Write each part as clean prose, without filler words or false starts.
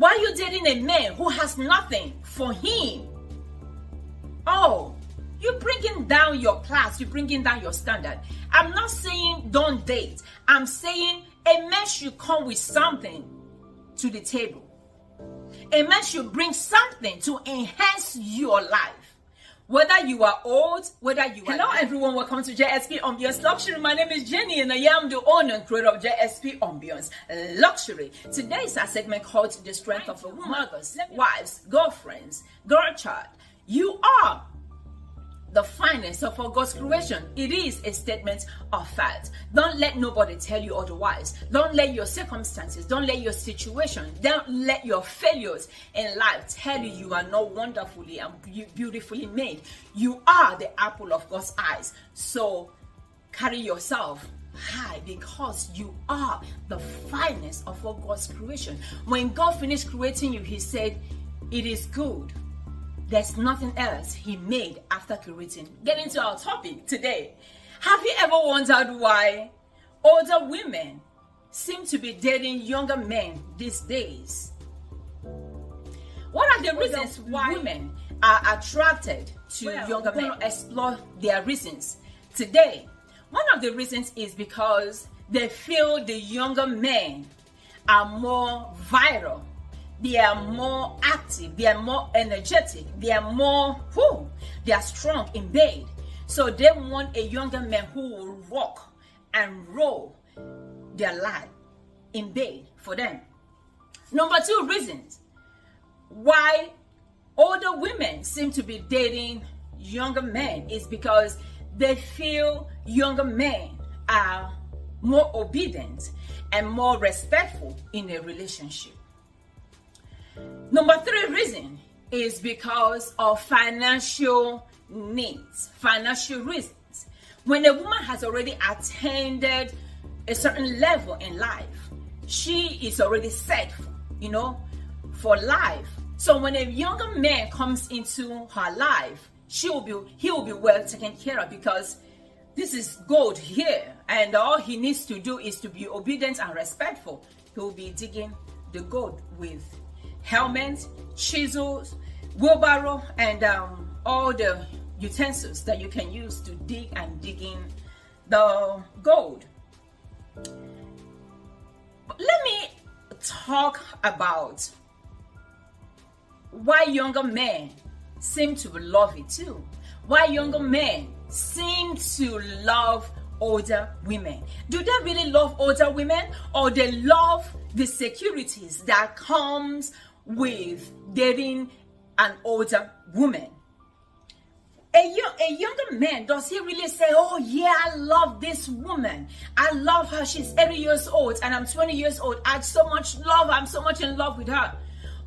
Why are you dating a man who has nothing for him? Oh, you're bringing down your class. You're bringing down your standard. I'm not saying don't date. I'm saying a man should come with something to the table. A man should bring something to enhance your life. Whether you are old, whether you are... Hello everyone, welcome to JSP Ambience Luxury. My name is Jenny and I am the owner and creator of JSP Ambience Luxury. Today is our segment called The Strength of a Woman. Mothers, wives, girlfriends, girl child. You are the finest of all God's creation. It is a statement of fact. Don't let nobody tell you otherwise. Don't let your circumstances, don't let your situation, don't let your failures in life tell you you are not wonderfully and beautifully made. You are the apple of God's eyes. So carry yourself high because you are the finest of all God's creation. When God finished creating you, He said, "It is good." There's nothing else He made after creating. Getting to our topic today. Have you ever wondered why older women seem to be dating younger men these days? What are the reasons why women are attracted to younger men? Explore their reasons today. One of the reasons is because they feel the younger men are more viral. They are more active, they are more energetic, they are more, they are strong in bed. So they want a younger man who will rock and roll their life in bed for them. Number two reasons why older women seem to be dating younger men is because they feel younger men are more obedient and more respectful in a relationship. Number three reason is because of financial needs, financial reasons. When a woman has already attained a certain level in life, she is already set, for life. So when a younger man comes into her life, he will be well taken care of because this is gold here, and all he needs to do is to be obedient and respectful. He will be digging the gold with helmets, chisels, wheelbarrow, and all the utensils that you can use to dig in the gold. Let me talk about why younger men seem to love it too. Why younger men seem to love older women. Do they really love older women, or they love the securities that comes with dating an older woman? A younger man, does he really say, "Oh yeah, I love this woman. I love her. She's 80 years old and I'm 20 years old. I'm so much in love with her"?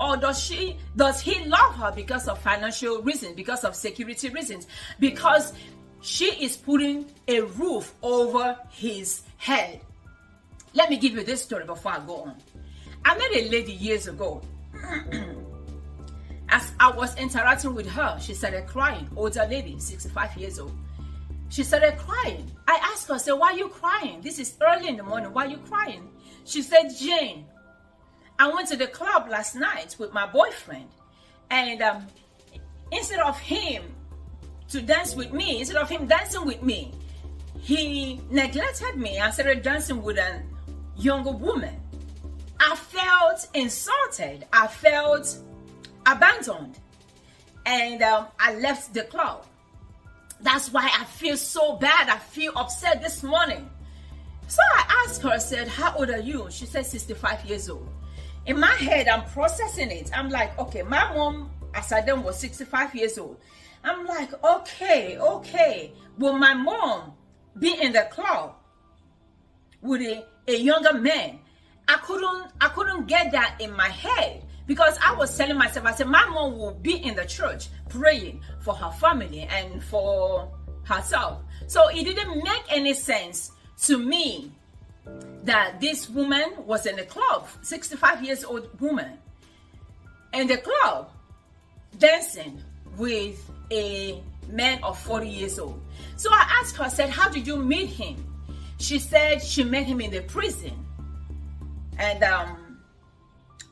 Or does he love her because of financial reasons, because of security reasons, because she is putting a roof over his head? Let me give you this story before I go on. I met a lady years ago. As I was interacting with her, she started crying. Older lady, 65 years old. She started crying. I asked her, I said, "Why are you crying? This is early in the morning. Why are you crying?" She said, "Jane, I went to the club last night with my boyfriend, and instead of him dancing with me, he neglected me and started dancing with a younger woman. I felt insulted. I felt abandoned. And I left the club. That's why I feel so bad. I feel upset this morning." So I asked her, I said, "How old are you?" She said 65 years old. In my head, I'm processing it. I'm like, okay, my mom, as I then, was 65 years old. I'm like, okay. Will my mom be in the club with a younger man? I couldn't get that in my head because I was telling myself, I said, my mom will be in the church praying for her family and for herself. So it didn't make any sense to me that this woman was in the club, 65 years old woman, in the club dancing with a man of 40 years old. So I asked her, I said, "How did you meet him?" She said she met him in the prison. And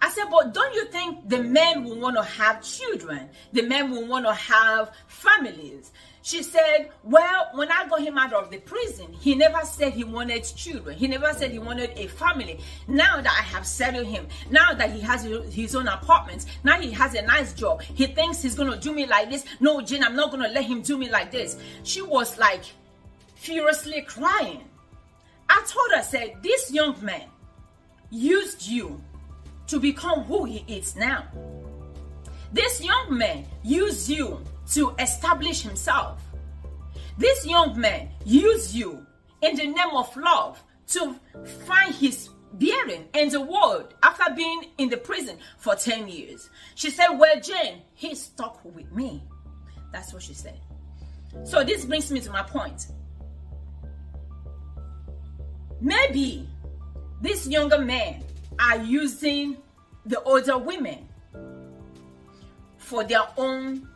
I said, but don't you think the men will want to have children? The men will want to have families? She said, well, when I got him out of the prison, he never said he wanted children. He never said he wanted a family. Now that I have settled him, now that he has his own apartment, now he has a nice job, he thinks he's going to do me like this. No, Jane, I'm not going to let him do me like this. She was like furiously crying. I told her, said, this young man used you to become who he is now. This young man used you to establish himself. This young man used you in the name of love to find his bearing in the world after being in the prison for 10 years. She said, well, Jane, he stuck with me. That's what she said. So this brings me to my point. Maybe these younger men are using the older women for their own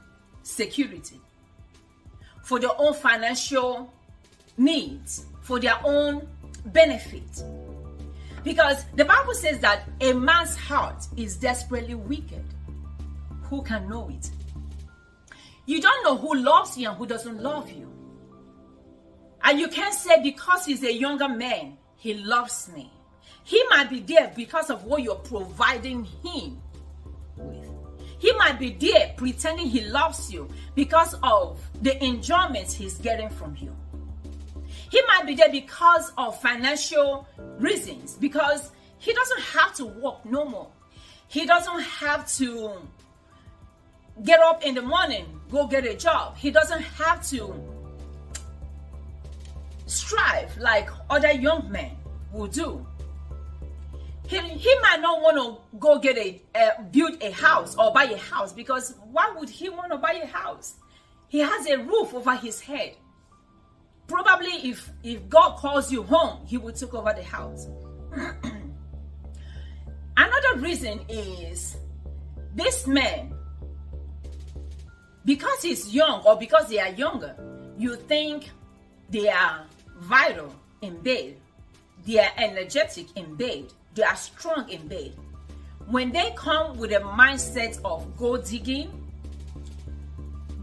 security, for their own financial needs, for their own benefit. Because the Bible says that a man's heart is desperately wicked. Who can know it? You don't know who loves you and who doesn't love you. And you can't say because he's a younger man, he loves me. He might be there because of what you're providing him with. He might be there pretending he loves you because of the enjoyment he's getting from you. He might be there because of financial reasons, because he doesn't have to work no more. He doesn't have to get up in the morning, go get a job. He doesn't have to strive like other young men will do. He might not want to go get build a house or buy a house, because why would he want to buy a house? He has a roof over his head. Probably if God calls you home, he will take over the house. Another reason is this man, because he's young or because they are younger, you think they are vital in bed. They are energetic in bed. They are strong in bed. When they come with a mindset of gold digging,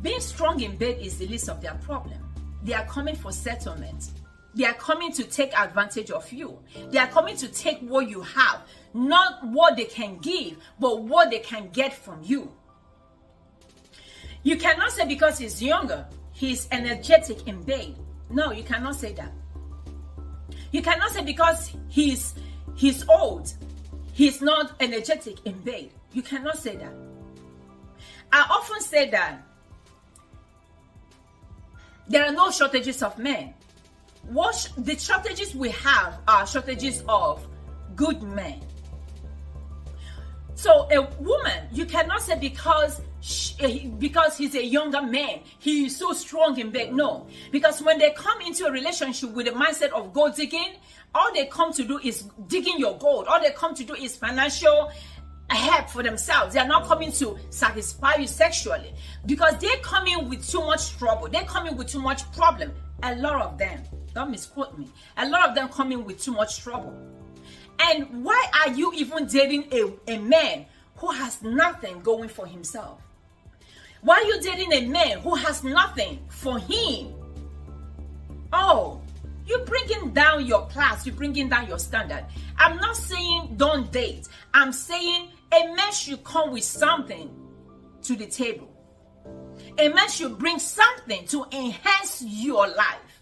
being strong in bed is the least of their problem. They are coming for settlement. They are coming to take advantage of you. They are coming to take what you have, not what they can give, but what they can get from you. You cannot say because he's younger, he's energetic in bed. No, you cannot say that. You cannot say because he's old, he's not energetic in bed. You cannot say that. I often say that there are no shortages of men. The shortages we have are shortages of good men. So a woman, you cannot say because he's a younger man, he is so strong in bed. No, because when they come into a relationship with a mindset of gold digging, all they come to do is digging your gold. All they come to do is financial help for themselves. They are not coming to satisfy you sexually, because they come in with too much trouble. They come in with too much problem. A lot of them, don't misquote me, a lot of them come in with too much trouble. And why are you even dating a man who has nothing going for himself? Why are you dating a man who has nothing for him? Oh, you're bringing down your class, you're bringing down your standard. I'm not saying don't date. I'm saying a man should come with something to the table. A man should bring something to enhance your life.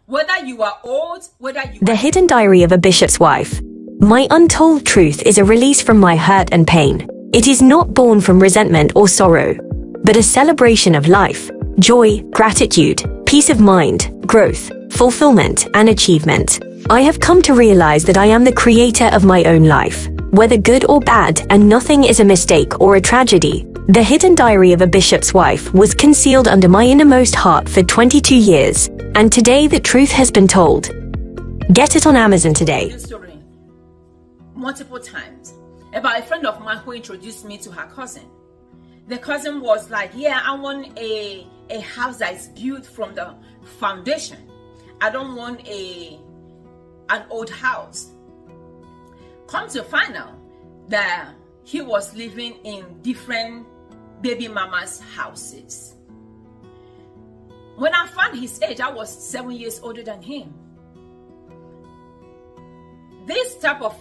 Whether you are old, whether you The Hidden Diary of a Bishop's Wife. My untold truth is a release from my hurt and pain. It is not born from resentment or sorrow, but a celebration of life, joy, gratitude, peace of mind, growth, fulfillment, and achievement. I have come to realize that I am the creator of my own life, whether good or bad, and nothing is a mistake or a tragedy. The Hidden Diary of a Bishop's Wife was concealed under my innermost heart for 22 years, and today the truth has been told. Get it on Amazon today. Story multiple times about a friend of mine who introduced me to her cousin. The cousin was like, yeah, I want a house that is built from the foundation. I don't want an old house. Come to find out that he was living in different baby mamas' houses. When I found his age, I was 7 years older than him. This type of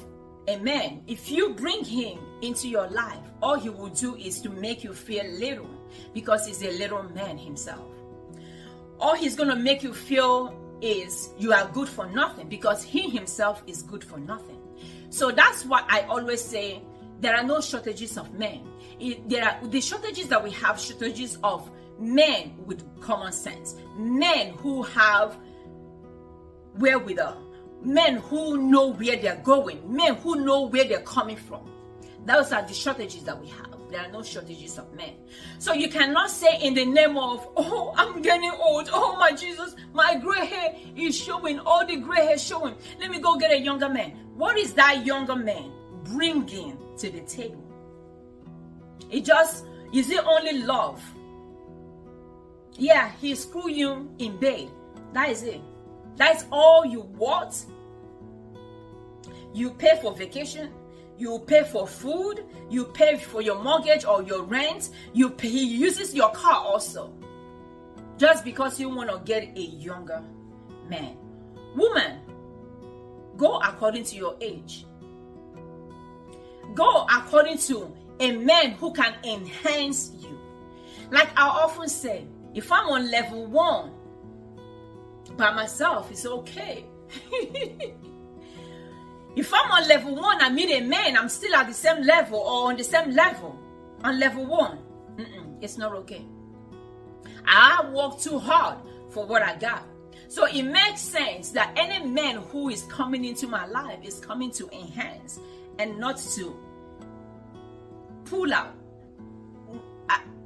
a man, if you bring him into your life, all he will do is to make you feel little, because he's a little man himself. All he's going to make you feel is you are good for nothing, because he himself is good for nothing. So that's what I always say. There are no shortages of men. There are the shortages that we have, shortages of men with common sense, men who have wherewithal, men who know where they're going, men who know where they're coming from. Those are the shortages that we have. There are no shortages of men. So you cannot say in the name of, oh, I'm getting old, oh my Jesus, my gray hair is showing, all the gray hair showing, let me go get a younger man. What is that younger man bringing to the table? Is it only love? Yeah, he screw you in bed. That is it. That's all you want. You pay for vacation. You pay for food. You pay for your mortgage or your rent. He uses your car also. Just because you want to get a younger man. Woman, go according to your age. Go according to a man who can enhance you. Like I often say, if I'm on level 1 by myself, it's okay. If I'm on level 1, I meet a man, I'm still at the same level or on the same level on level 1. It's not okay. I work too hard for what I got. So it makes sense that any man who is coming into my life is coming to enhance and not to pull out.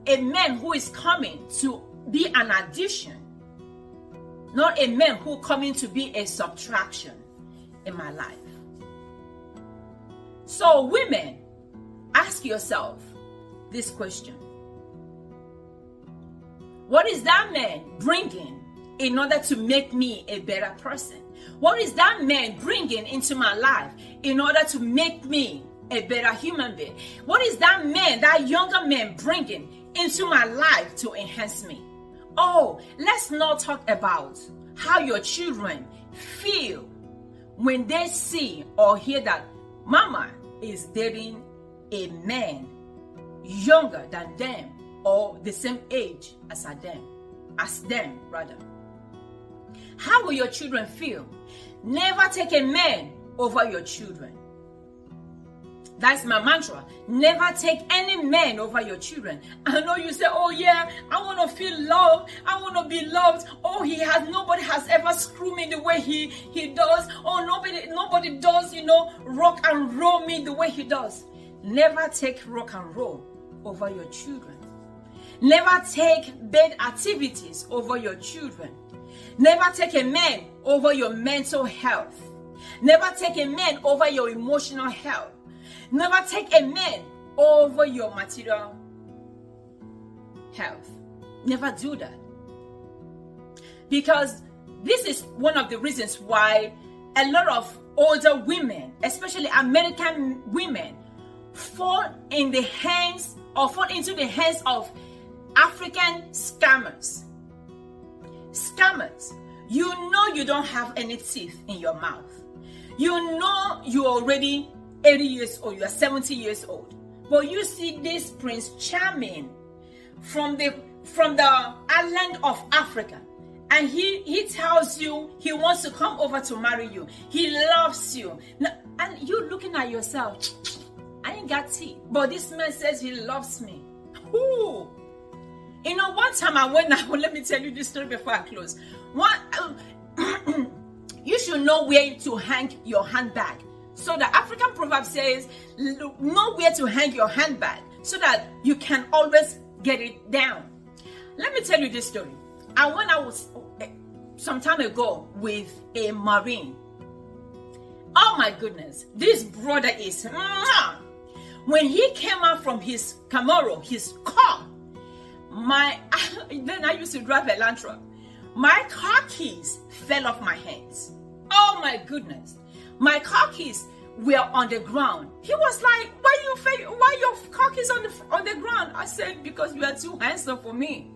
A man who is coming to be an addition, not a man who coming to be a subtraction in my life. So women, ask yourself this question. What is that man bringing in order to make me a better person? What is that man bringing into my life in order to make me a better human being? What is that man, that younger man bringing into my life to enhance me? Oh, let's not talk about how your children feel when they see or hear that mama is dating a man younger than them or the same age as them rather. How will your children feel? Never take a man over your children. That's my mantra. Never take any man over your children. I know you say, oh yeah, I want to feel loved. I want to be loved. Oh, nobody has ever screwed me the way he does. Oh, nobody does, rock and roll me the way he does. Never take rock and roll over your children. Never take bad activities over your children. Never take a man over your mental health. Never take a man over your emotional health. Never take a man over your material health. Never do that. Because this is one of the reasons why a lot of older women, especially American women, fall into the hands of African scammers. Scammers. You know you don't have any teeth in your mouth. You know you're already 80 years old, you are 70 years old. But you see this Prince Charming from the island of Africa. And he tells you he wants to come over to marry you. He loves you. And you looking at yourself, I ain't got teeth. But this man says he loves me. Ooh. One time I went out, let me tell you this story before I close. You should know where to hang your handbag. So the African proverb says, know where to hang your handbag so that you can always get it down. Let me tell you this story. I went out some time ago with a Marine. Oh my goodness, this brother is, when he came out from his Camaro, his car, then I used to drive a Land Truck. My car keys fell off my hands. Oh my goodness. My car keys were on the ground. He was like, why your cock is on the ground? I said, because you are too handsome for me.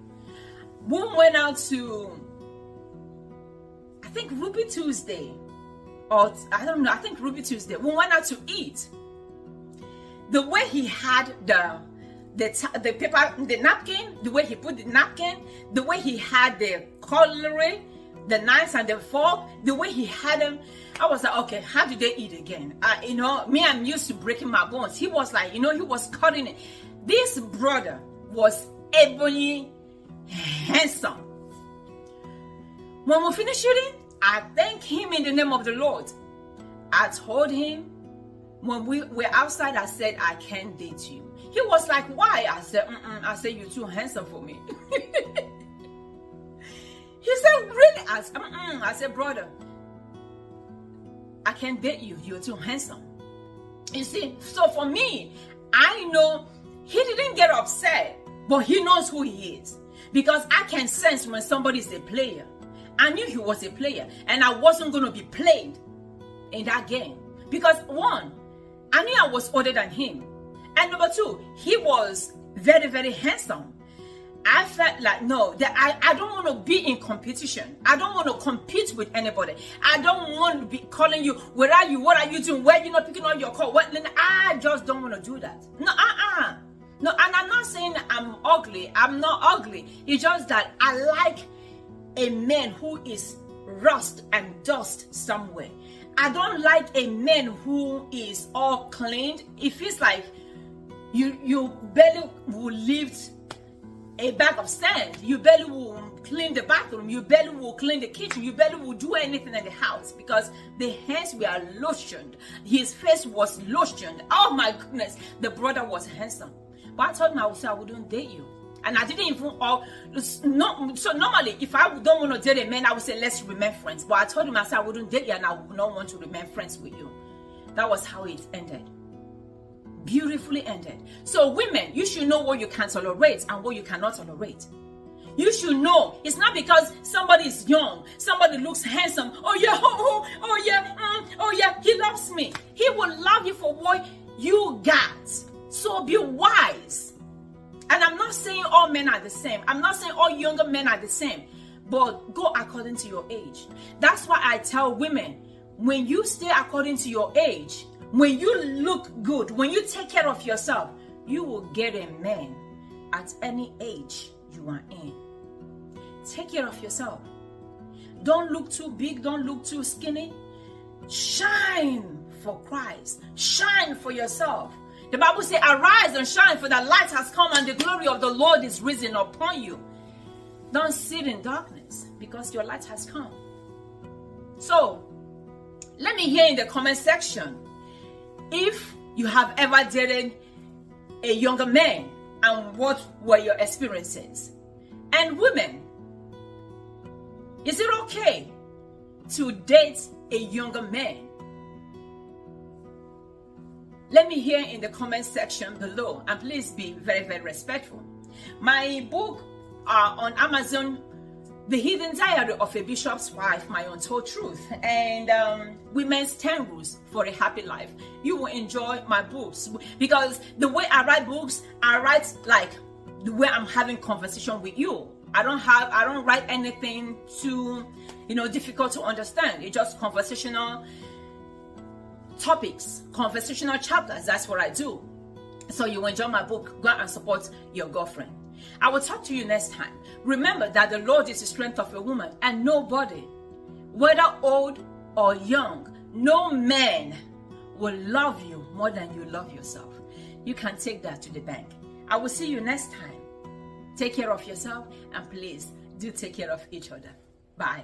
We went out to, I think Ruby Tuesday, or I don't know, I think Ruby Tuesday. We went out to eat. The way he had the paper, the napkin, the way he put the napkin, the way he had the cutlery, the knives and the fork, the way he had them, I was like, okay, how do they eat again? Me, I'm used to breaking my bones. He was like, he was cutting it. This brother was ebony handsome. When we finished shooting, I thanked him in the name of the Lord. I told him, when we were outside, I said, I can't date you. He was like, why? I said, you're too handsome for me. He said, really? I said, brother, I can't date you. You're too handsome. You see, so for me, I know he didn't get upset, but he knows who he is. Because I can sense when somebody is a player. I knew he was a player, and I wasn't going to be played in that game. Because one, I knew I was older than him. And number two, he was very, very handsome. I felt like, no, that I don't want to be in competition. I don't want to compete with anybody. I don't want to be calling you, where are you? What are you doing? Where are you not picking on your call? I just don't want to do that. No, No, and I'm not saying I'm ugly. I'm not ugly. It's just that I like a man who is rust and dust somewhere. I don't like a man who is all cleaned. It feels like you barely will lift a bag of sand. You barely will clean the bathroom. You barely will clean the kitchen. You barely will do anything in the house because the hands were lotioned. His face was lotioned. Oh my goodness, the brother was handsome. But I told him I wouldn't date you. And I didn't even, so normally if I don't want to date a man, I would say let's remain friends. But I told him I wouldn't date you and I would not want to remain friends with you. That was how it ended. Beautifully ended. So women, you should know what you can tolerate and what you cannot tolerate. You should know. It's not because somebody is young, somebody looks handsome. Oh yeah, he loves me. He will love you for what you got. So be wise. And I'm not saying all men are the same. I'm not saying all younger men are the same. But go according to your age. That's why I tell women, when you stay according to your age, when you look good, when you take care of yourself, you will get a man at any age you are in. Take care of yourself. Don't look too big. Don't look too skinny. Shine for Christ. Shine for yourself. The Bible says, arise and shine, for the light has come and the glory of the Lord is risen upon you. Don't sit in darkness because your light has come. So, let me hear in the comment section if you have ever dated a younger man and what were your experiences. And women, is it okay to date a younger man? Let me hear in the comment section below, and please be very, very respectful. My book on Amazon, The Hidden Diary of a Bishop's Wife, My Untold Truth, and Women's 10 Rules for a Happy Life. You will enjoy my books because the way I write books, I write like the way I'm having conversation with you. I don't write anything too, difficult to understand. It's just conversational topics, conversational chapters. That's what I do. So you enjoy my book. Go and support your girlfriend. I will talk to you next time. Remember that the Lord is the strength of a woman, and nobody, whether old or young, no man will love you more than you love yourself. You can take that to the bank. I will see you next time. Take care of yourself, and please do take care of each other. Bye.